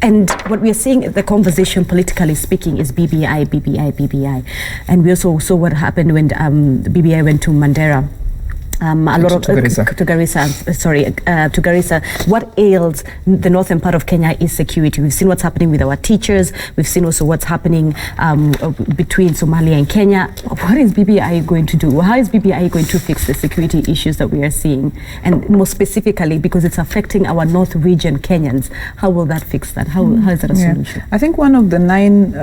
And what we are seeing, the conversation politically speaking, is BBI, BBI, BBI. And we also saw what happened when the BBI went to Mandera. To Garissa. What ails the northern part of Kenya is security. We've seen what's happening with our teachers. We've seen also what's happening between Somalia and Kenya. What is BBI going to do? How is BBI going to fix the security issues that we are seeing? And more specifically, because it's affecting our north region Kenyans, how will that fix that? How is that a solution? I think one of the 9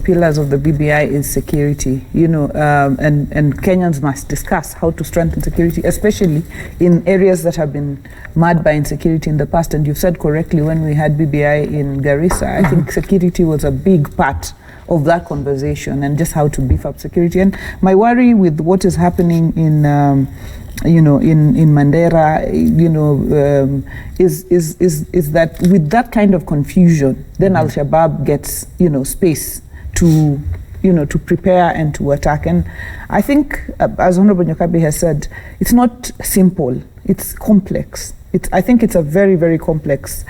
pillars of the BBI is security, and Kenyans must discuss how to strengthen security, especially in areas that have been marred by insecurity in the past. And you've said correctly, when we had BBI in Garissa, I think security was a big part of that conversation, and just how to beef up security. And my worry with what is happening in Mandera, is that with that kind of confusion, then Al-Shabaab gets, space to prepare and to attack. And I think, as Honorable Nyokabi has said, it's not simple, it's complex. I think it's a very, very complex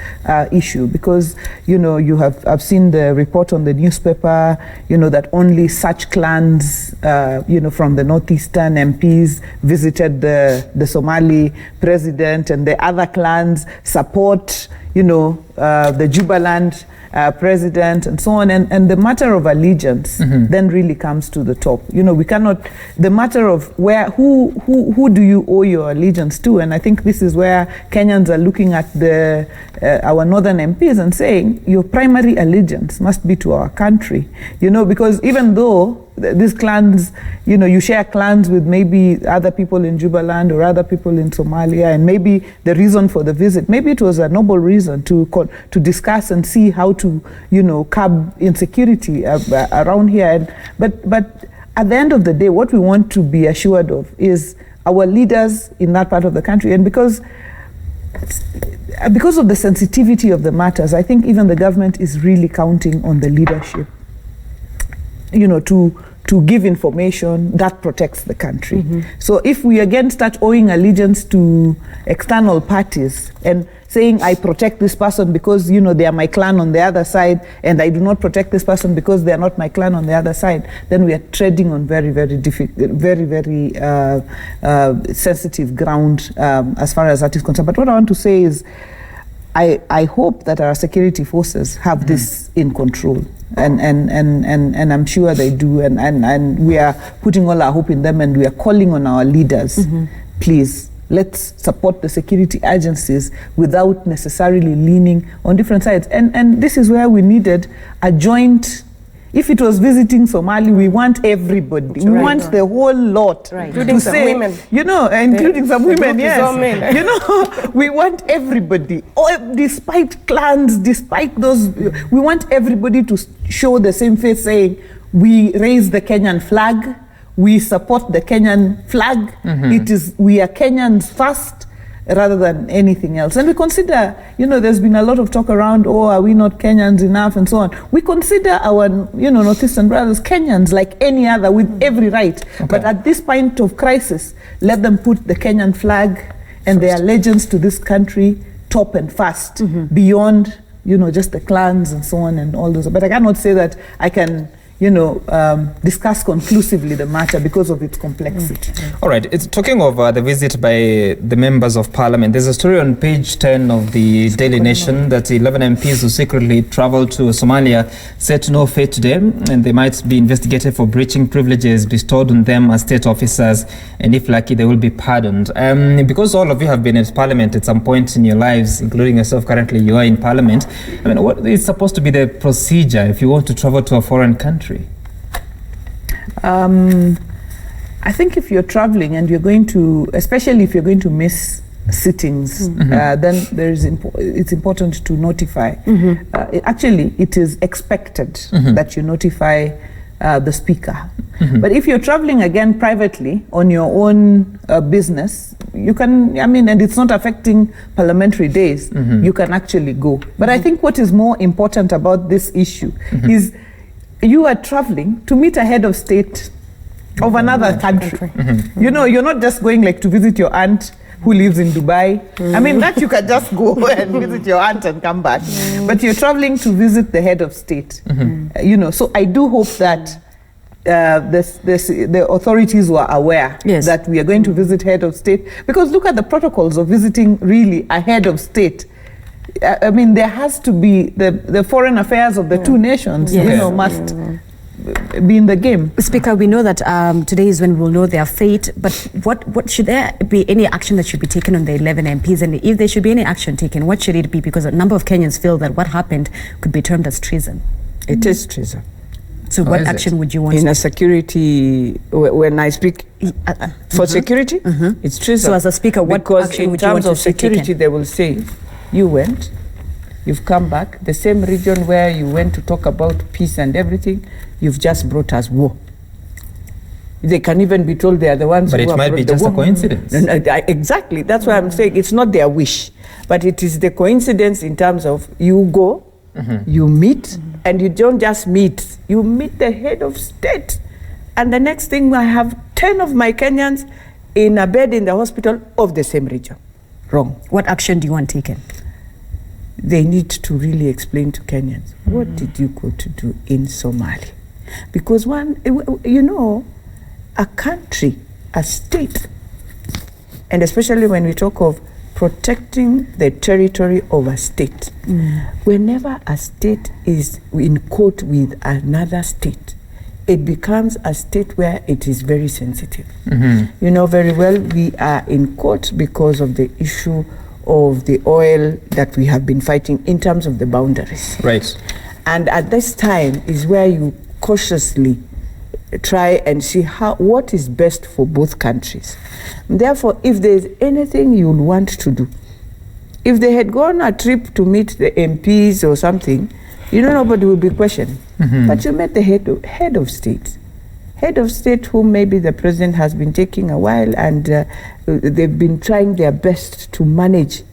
issue, because, I've seen the report on the newspaper, that only such clans, from the northeastern MPs visited the Somali president, and the other clans support, the Jubaland president, and so on, and the matter of allegiance then really comes to the top. We cannot, the matter of who do you owe your allegiance to? And I think this is where Kenyans are looking at our northern MPs and saying, your primary allegiance must be to our country, because even though these clans, you share clans with maybe other people in Jubaland or other people in Somalia, and maybe the reason for the visit, maybe it was a noble reason to discuss and see how to, curb insecurity around here. But at the end of the day, what we want to be assured of is our leaders in that part of the country. And because of the sensitivity of the matters, I think even the government is really counting on the leadership, to give information that protects the country. So if we again start owing allegiance to external parties and saying, I protect this person because, they are my clan on the other side, and I do not protect this person because they are not my clan on the other side, then we are treading on very, very difficult, very, very sensitive ground as far as that is concerned. But what I want to say is, I hope that our security forces have this in control, and I'm sure they do, and we are putting all our hope in them, and we are calling on our leaders, please, let's support the security agencies without necessarily leaning on different sides. And this is where we needed a joint. If it was visiting Somali, we want everybody. We want the whole lot. Including some women. Including some women, yes. We want everybody. Despite clans, despite those, we want everybody to show the same face, saying, we raise the Kenyan flag, we support the Kenyan flag. We are Kenyans first, rather than anything else. And we consider, there's been a lot of talk around, are we not Kenyans enough, and so on. We consider our, Northeastern brothers Kenyans like any other, with every right. But at this point of crisis, let them put the Kenyan flag and their allegiance to this country top and fast, beyond, just the clans and so on and all those. But I cannot say that I can discuss conclusively the matter because of its complexity. All right, it's talking of the visit by the members of parliament. There's a story on page 10 of the Daily Nation that 11 MPs who secretly traveled to Somalia set no fate today, and they might be investigated for breaching privileges bestowed on them as state officers, and if lucky, they will be pardoned. Because all of you have been in parliament at some point in your lives, including yourself currently, you are in parliament. I mean, what is supposed to be the procedure if you want to travel to a foreign country? I think if you're traveling and you're going to, especially if you're going to miss sittings, then it's important to notify. Actually, it is expected that you notify the speaker. But if you're traveling again privately on your own business, you can, and it's not affecting parliamentary days, you can actually go. But I think what is more important about this issue is you are traveling to meet a head of state of another country. You're not just going like to visit your aunt who lives in Dubai. I mean, that you can just go and visit your aunt and come back. But you're traveling to visit the head of state. You know, so I do hope that the authorities were aware that we are going to visit head of state, because look at the protocols of visiting really a head of state. I mean, there has to be the foreign affairs of the two nations, you know, must be in the game. Speaker, we know that today is when we will know their fate, but what should there be any action that should be taken on the 11 MPs? And if there should be any action taken, what should it be? Because a number of Kenyans feel that what happened could be termed as treason. It is treason. So what action would you want? In a security, when I speak for security, it's treason. So as a speaker, what action would you want to take? Because in terms of security, they will say, you went, you've come back, the same region where you went to talk about peace and everything, you've just brought us war. They can even be told they are the ones who brought the war. But it might be just a coincidence. Exactly, that's why I'm saying it's not their wish, but it is the coincidence in terms of you go, you meet, and you don't just meet, you meet the head of state. And the next thing, I have 10 of my Kenyans in a bed in the hospital of the same region. Wrong. What action do you want taken? They need to really explain to Kenyans, what did you go to do in Somalia? Because you know, a country, a state, and especially when we talk of protecting the territory of a state, whenever a state is in court with another state, it becomes a state where it is very sensitive. You know very well, we are in court because of the issue of the oil that we have been fighting in terms of the boundaries. Right. And at this time is where you cautiously try and see what is best for both countries. Therefore, if there's anything you would want to do, if they had gone a trip to meet the MPs or something, you know, nobody would be questioning. But you met the head of state who maybe the president has been taking a while, and they've been trying their best to manage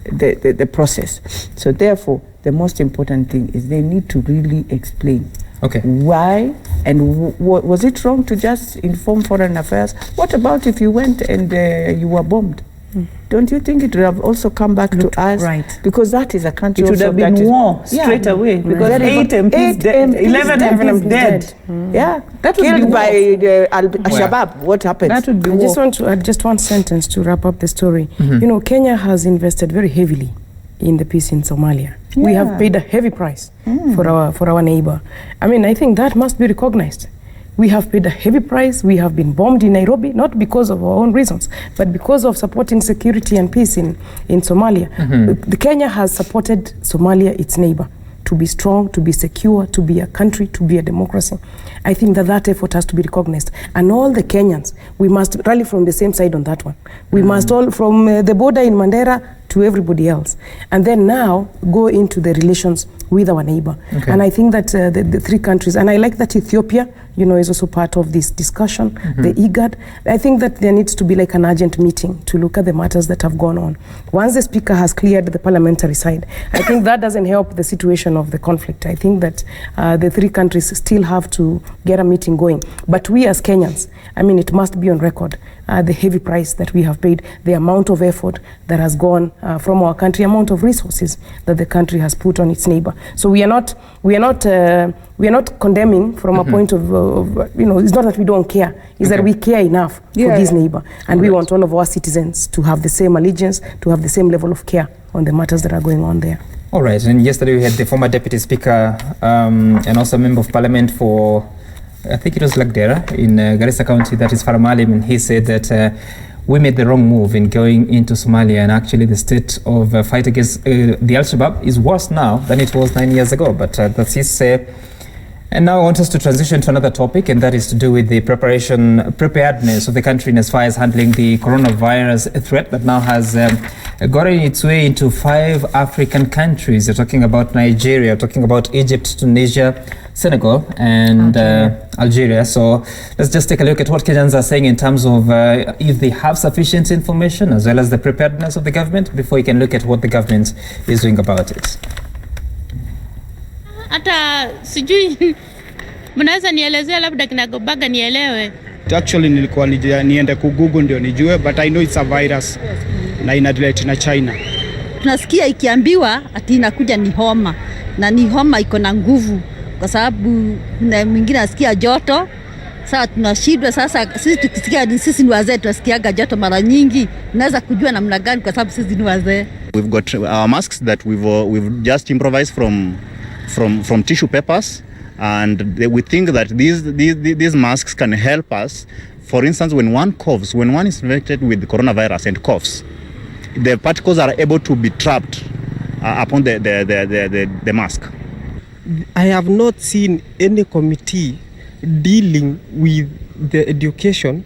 the process. So therefore, the most important thing is they need to really explain why, and was it wrong to just inform Foreign Affairs? What about if you went and you were bombed? Don't you think it would have also come back to us? Right. Because that is a country. It would have been war straight away. Because 8 MPs dead, 11 MPs dead. Yeah, that would killed be by the Al-Shabaab. What happens? That would be I just want to add just one sentence to wrap up the story. You know, Kenya has invested very heavily in the peace in Somalia. We have paid a heavy price for our neighbor. I mean, I think that must be recognized. We have paid a heavy price. We have been bombed in Nairobi, not because of our own reasons, but because of supporting security and peace in Somalia. The Kenya has supported Somalia, its neighbor, to be strong, to be secure, to be a country, to be a democracy. I think that effort has to be recognized. And all the Kenyans, we must rally from the same side on that one. We must all, from the border in Mandera to everybody else. And then now go into the relations with our neighbor. And I think that the three countries, and I like that Ethiopia, you know, is also part of this discussion, the IGAD. I think that there needs to be like an urgent meeting to look at the matters that have gone on. Once the speaker has cleared the parliamentary side, I think that doesn't help the situation of the conflict. I think that the three countries still have to get a meeting going. But we as Kenyans, I mean, it must be on record, the heavy price that we have paid, the amount of effort that has gone from our country, amount of resources that the country has put on its neighbor. So we are not condemning from a point of you know, it's not that we don't care, it's that we care enough for this neighbor, and we want all of our citizens to have the same allegiance, to have the same level of care on the matters that are going on there. All right, and yesterday we had the former Deputy Speaker and also a Member of Parliament for, I think it was Lagdera in Garissa County, that is Faramalim, and he said that we made the wrong move in going into Somalia, and actually the state of fight against the Al-Shabaab is worse now than it was 9 years ago. But that's his say. And now I want us to transition to another topic, and that is to do with the preparedness of the country in as far as handling the coronavirus threat that now has gotten its way into 5 African countries. We're talking about Nigeria, talking about Egypt, Tunisia, Senegal, and Algeria. So let's just take a look at what Kenyans are saying in terms of if they have sufficient information as well as the preparedness of the government before you can look at what the government is doing about it. Hata sijui mnaweza nielezea labda kinagobaga nielewe. Actually nilikuwa niende Google ndio nijue, but I know it's a virus na inarelate na China. Tunasikia ikiambiwa ati inakuja ni homa, na ni homa iko na nguvu, kwa sababu kuna mwingine asikia joto. Sasa tunashindwa sasa, sisi tukisikia, sisi ni wazee tunasikiaga joto mara nyingi, unaweza kujua namna gani kwa sababu sisi ni wazee. We've got our masks that we've just improvised from tissue papers, and we think that these masks can help us. For instance, when one coughs, when one is infected with coronavirus and coughs, the particles are able to be trapped upon the mask. I have not seen any committee dealing with the education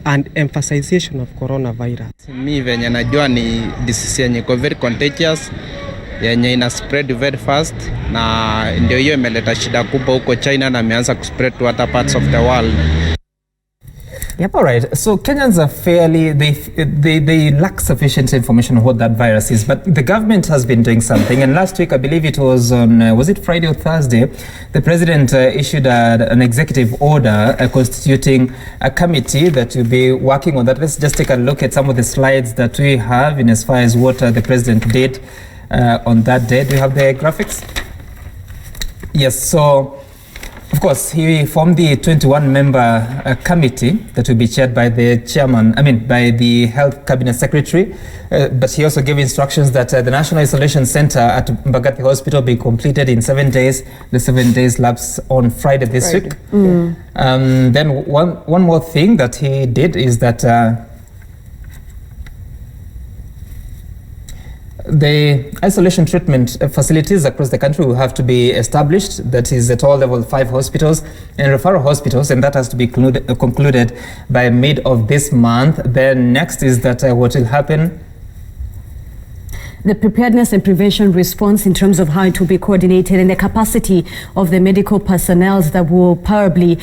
and emphasization of coronavirus. Mi venye najua ni disease yenye iko very contagious, yenye ina spread very fast, na ndio hiyo imeleta shida kubwa huko China na imeanza kuspread to other parts of the world. Yep, all right. So Kenyans are fairly, they lack sufficient information on what that virus is, but the government has been doing something. And last week, I believe it was on, was it Friday or Thursday, the president issued an executive order constituting a committee that will be working on that. Let's just take a look at some of the slides that we have in as far as what the president did on that day. Do you have the graphics? Yes, so of course, he formed the 21-member committee that will be chaired by the chairman, by the health cabinet secretary. But he also gave instructions that the National Isolation Center at Mbagathi Hospital be completed in 7 days. The 7 days lapse on Friday this week. Then one more thing that he did is that the isolation treatment facilities across the country will have to be established. That is at all level 5 hospitals and referral hospitals, and that has to be concluded by mid of this month. Then next is that what will happen, the preparedness and prevention response in terms of how it will be coordinated and the capacity of the medical personnel that will probably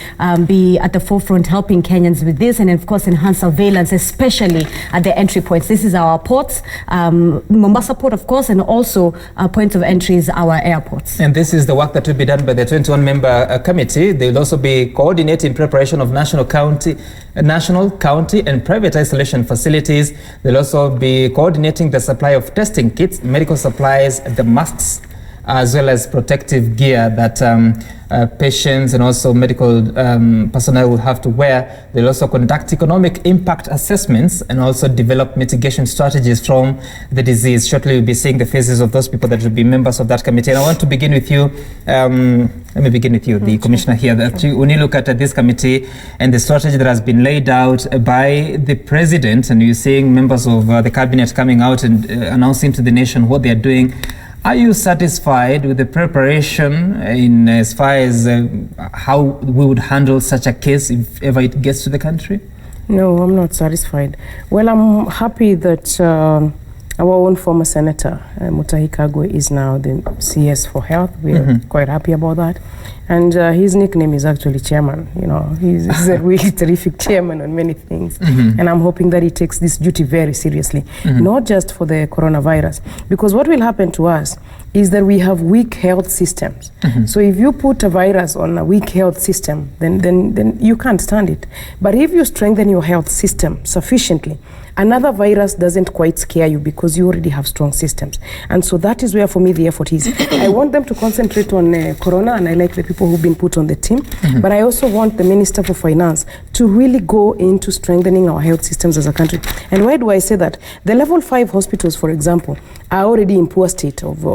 be at the forefront helping Kenyans with this, and of course enhance surveillance, especially at the entry points. This is our ports, Mombasa Port of course, and also points of entry is our airports. And this is the work that will be done by the 21-member committee. They will also be coordinating preparation of national, county and private isolation facilities. They'll also be coordinating the supply of testing kits, medical supplies, the masks, as well as protective gear that patients and also medical personnel will have to wear. They'll also conduct economic impact assessments and also develop mitigation strategies from the disease. Shortly, we'll be seeing the faces of those people that will be members of that committee. And I want to begin with you. Let me begin with you, the commissioner here. When you look at this committee and the strategy that has been laid out by the president, and you're seeing members of the cabinet coming out and announcing to the nation what they're doing, are you satisfied with the preparation in as far as how we would handle such a case if ever it gets to the country? No, I'm not satisfied. Well, I'm happy that our own former senator, Mutahi Kagwe, is now the CS for Health. We are quite happy about that. And his nickname is actually chairman. You know, he's a really terrific chairman on many things. And I'm hoping that he takes this duty very seriously, not just for the coronavirus. Because what will happen to us is that we have weak health systems. So if you put a virus on a weak health system, then you can't stand it. But if you strengthen your health system sufficiently, another virus doesn't quite scare you because you already have strong systems. And so that is where, for me, the effort is. I want them to concentrate on corona, and I like the people who've been put on the team. But I also want the Minister for Finance to really go into strengthening our health systems as a country. And why do I say that? The level 5 hospitals, for example, are already in poor state of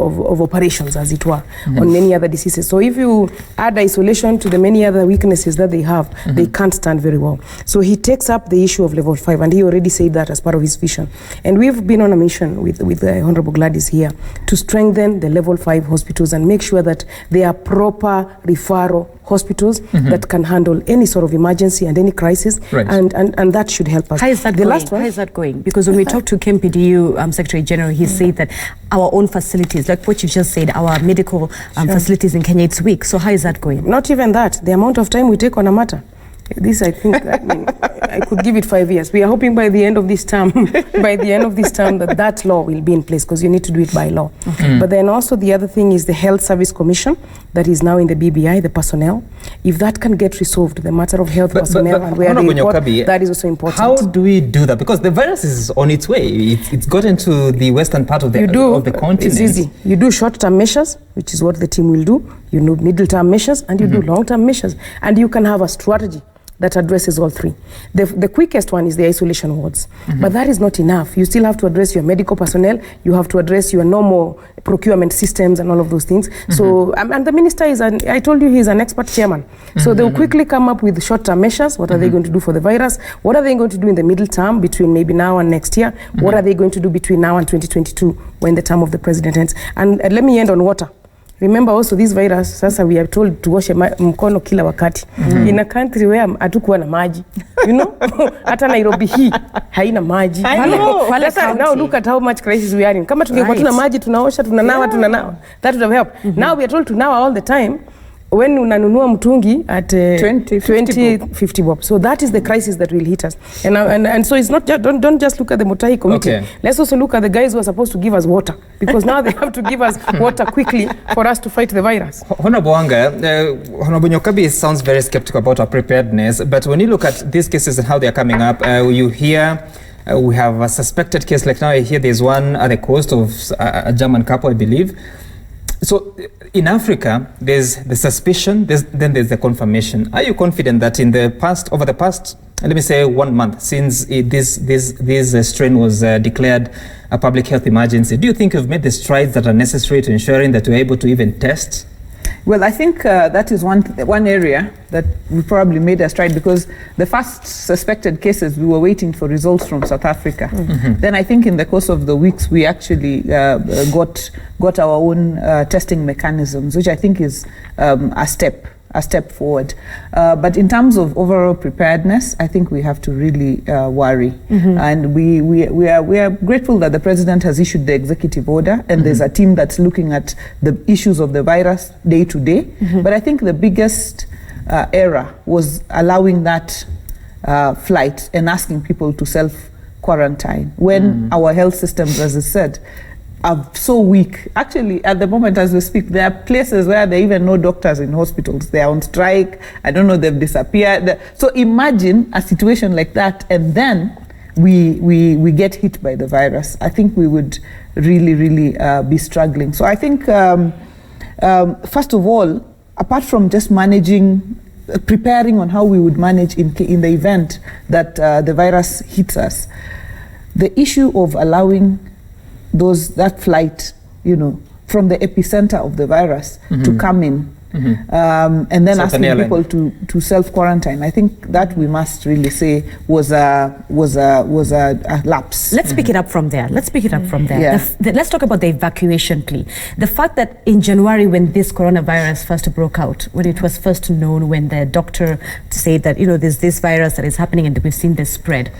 operations, as it were, on many other diseases. So if you add isolation to the many other weaknesses that they have, they can't stand very well. So he takes up the issue of level 5, and he already said that as part of his vision. And we've been on a mission with the Honorable Gladys here to strengthen the level 5 hospitals and make sure that they are proper referral hospitals that can handle any sort of emergency and any crisis, and that should help us. How is that going? How is that going? Because when we talked to KMPDU Secretary General, he said that our own facilities, like what you just said, our medical facilities in Kenya, it's weak. So how is that going? Not even that. The amount of time we take on a matter. This, I think, I mean, I could give it 5 years. We are hoping by the end of this term, that law will be in place, because you need to do it by law. But then also the other thing is the Health Service Commission that is now in the BBI, the personnel. If that can get resolved, the matter of health personnel and where they report, that is also important. How do we do that? Because the virus is on its way. It's gotten to the western part of the continent. It's easy. You do short-term measures, which is what the team will do. You do middle-term measures, and you do long-term measures. And you can have a strategy that addresses all three. The quickest one is the isolation wards. But that is not enough. You still have to address your medical personnel. You have to address your normal procurement systems and all of those things. So, and the minister is, I told you, he's an expert chairman. So they'll quickly come up with short-term measures. What are they going to do for the virus? What are they going to do in the middle term between maybe now and next year? What are they going to do between now and 2022 when the term of the president ends? And let me end on water. Remember also this virus, sasa we are told to wash mkono kila wakati. In a country where hatukuwa na maji. You know? Hata Nairobi hii haina maji. Now look at how much crisis we are in. Kama tungekuwa tuna maji, tunaosha, tunanawa. That would have helped. Now we are told to now all the time. When unanunua mtungi at 20-50 bob. So that is the crisis that will hit us. And so it's not just, don't just look at the Mutahi committee. Okay. Let's also look at the guys who are supposed to give us water, because now they have to give us water quickly for us to fight the virus. Honorable Wanga, Honorable Nyokabi sounds very skeptical about our preparedness, but when you look at these cases and how they are coming up, you hear we have a suspected case, like now I hear there's one at the coast of a German couple, I believe. So in Africa, there's the suspicion, then there's the confirmation. Are you confident that over the past, let me say 1 month since this strain was declared a public health emergency, do you think you've made the strides that are necessary to ensuring that we're able to even test? Well, I think that is one area that we probably made a stride, because the first suspected cases, we were waiting for results from South Africa. Then I think in the course of the weeks, we actually got our own testing mechanisms, which I think is a step forward. But in terms of overall preparedness, I think we have to really worry. And we are grateful that the president has issued the executive order, and there's a team that's looking at the issues of the virus day to day. But I think the biggest error was allowing that flight and asking people to self-quarantine when our health systems, as I said, are so weak. Actually, at the moment as we speak, there are places where there are even no doctors in hospitals. They are on strike. I don't know, they've disappeared. So imagine a situation like that, and then we get hit by the virus. I think we would really be struggling. So I think, first of all, apart from just preparing on how we would manage in the event that the virus hits us, the issue of allowing that flight, from the epicenter of the virus to come in, and then asking people to self-quarantine. I think that we must really say was a lapse. Let's pick it up from there. Yeah. Let's talk about the evacuation plea. The fact that in January, when this coronavirus first broke out, when it was first known, when the doctor said that there's this virus that is happening and we've seen this spread,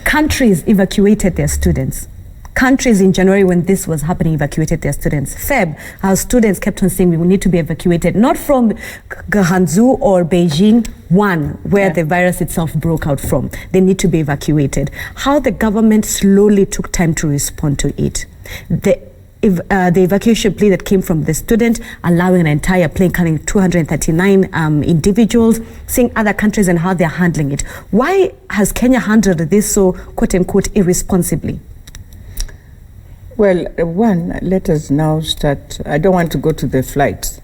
countries evacuated their students. Countries in January, when this was happening, evacuated their students. Feb, our students kept on saying we will need to be evacuated, not from Guangzhou or Beijing, where the virus itself broke out from. They need to be evacuated. How the government slowly took time to respond to it. The evacuation plea that came from the student, allowing an entire plane carrying 239 individuals, seeing other countries and how they're handling it. Why has Kenya handled this so, quote unquote, irresponsibly? Well, let us now start. I don't want to go to the flights.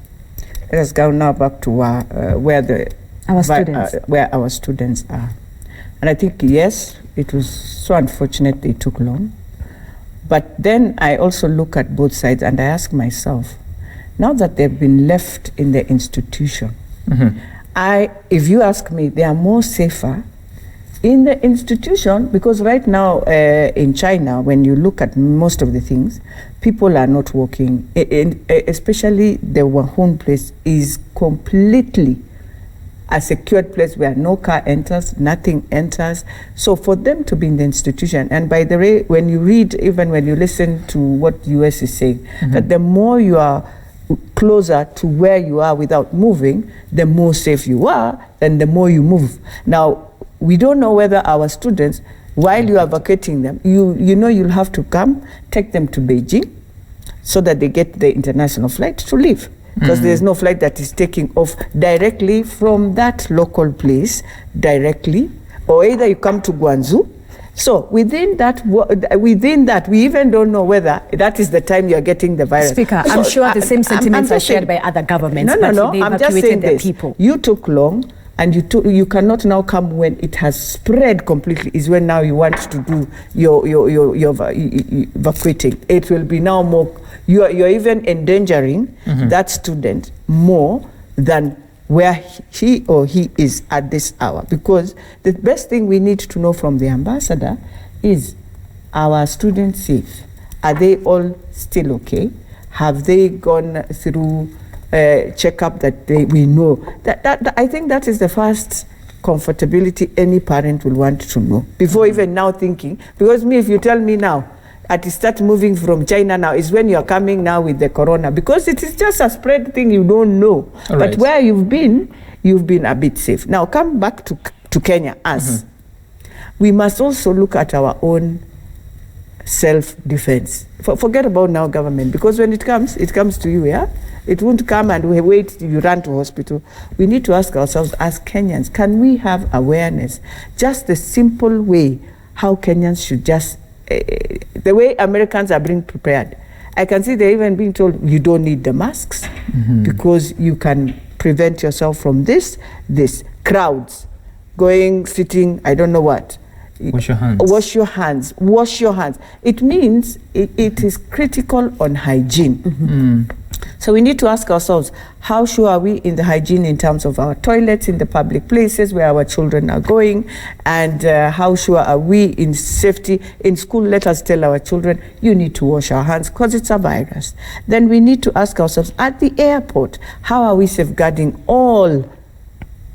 Let us go now back to where our students are. And I think, yes, it was so unfortunate it took long. But then I also look at both sides and I ask myself, now that they've been left in the institution, if you ask me, they are more safer in the institution, because right now in China, when you look at most of the things, people are not walking, especially the Wuhan place is completely a secured place where no car enters, nothing enters. So for them to be in the institution, and by the way, when you read, even when you listen to what US is saying, that the more you are closer to where you are without moving, the more safe you are, and the more you move. Now, we don't know whether our students, while you are vacating them, you know you'll have to come, take them to Beijing, so that they get the international flight to leave. Because there's no flight that is taking off directly from that local place, directly, or either you come to Guangzhou. So within that, we even don't know whether that is the time you're getting the virus. Speaker, I'm sure the same sentiments are shared by other governments. No, they I'm just saying their this. People. You took long, and you cannot now come when it has spread completely, is when now you want to do your evacuating. It will be now more, you're even endangering that student more than where he or he is at this hour. Because the best thing we need to know from the ambassador is, our students safe? Are they all still okay? Have they gone through checkup that we know? That I think that is the first comfortability any parent will want to know before even now thinking. Because me, if you tell me now, at start moving from China now, is when you're coming now with the corona, because it is just a spread thing, you don't know. All but right. where you've been a bit safe. Now come back to Kenya. We must also look at our own self-defense. Forget about now government, because when it comes to you, yeah? It won't come and we wait till you run to hospital. We need to ask ourselves as Kenyans, can we have awareness? Just the simple way how Kenyans should just, the way Americans are being prepared. I can see they're even being told you don't need the masks because you can prevent yourself from this crowds going, sitting, I don't know what. Wash your hands. Wash your hands. Wash your hands. It means it is critical on hygiene. So we need to ask ourselves, how sure are we in the hygiene in terms of our toilets, in the public places where our children are going, and how sure are we in safety in school? Let us tell our children, you need to wash our hands because it's a virus. Then we need to ask ourselves, at the airport, how are we safeguarding all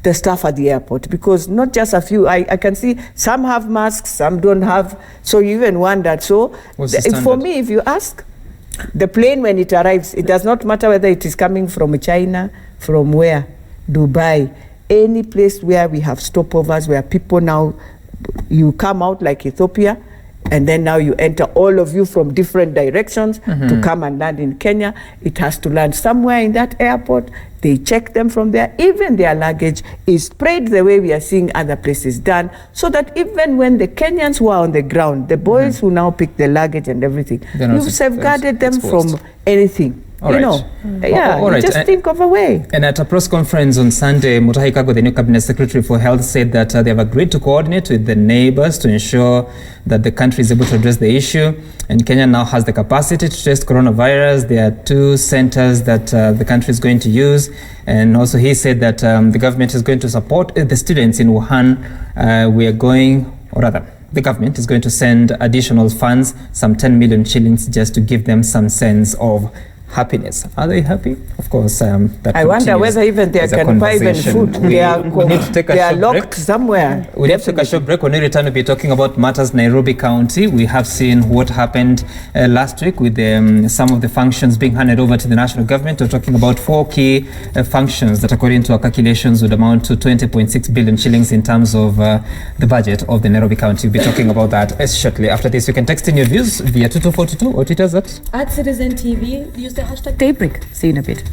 the staff at the airport? Because not just a few, I can see some have masks, some don't have, so you even wonder. So for me, if you ask, the plane when it arrives, it does not matter whether it is coming from China, from where, Dubai, any place where we have stopovers, where people now, you come out like Ethiopia, and then now you enter, all of you from different directions to come and land in Kenya. It has to land somewhere in that airport. They check them from there. Even their luggage is sprayed the way we are seeing other places done, so that even when the Kenyans who are on the ground, the boys who now pick the luggage and everything, you've safeguarded them from anything. All you right. know, yeah, all right. just think of a way. And at a press conference on Sunday, Mutahi Kagwe, the new Cabinet Secretary for Health, said that they have agreed to coordinate with the neighbors to ensure that the country is able to address the issue. And Kenya now has the capacity to test coronavirus. There are 2 centers that the country is going to use. And also he said that the government is going to support the students in Wuhan. The government is going to send additional funds, some 10 million shillings, just to give them some sense of happiness. Are they happy? Of course. That I wonder whether even they can buy even food. They are locked break. Somewhere. We need to take a short break. When we return, we'll be talking about matters Nairobi County. We have seen what happened last week with some of the functions being handed over to the national government. We're talking about 4 key functions that, according to our calculations, would amount to 20.6 billion shillings in terms of the budget of the Nairobi County. We'll be talking about that shortly. After this, you can text in your views via 22422 or Twitter at Citizen TV. Use the hashtag Daybreak. See you in a bit.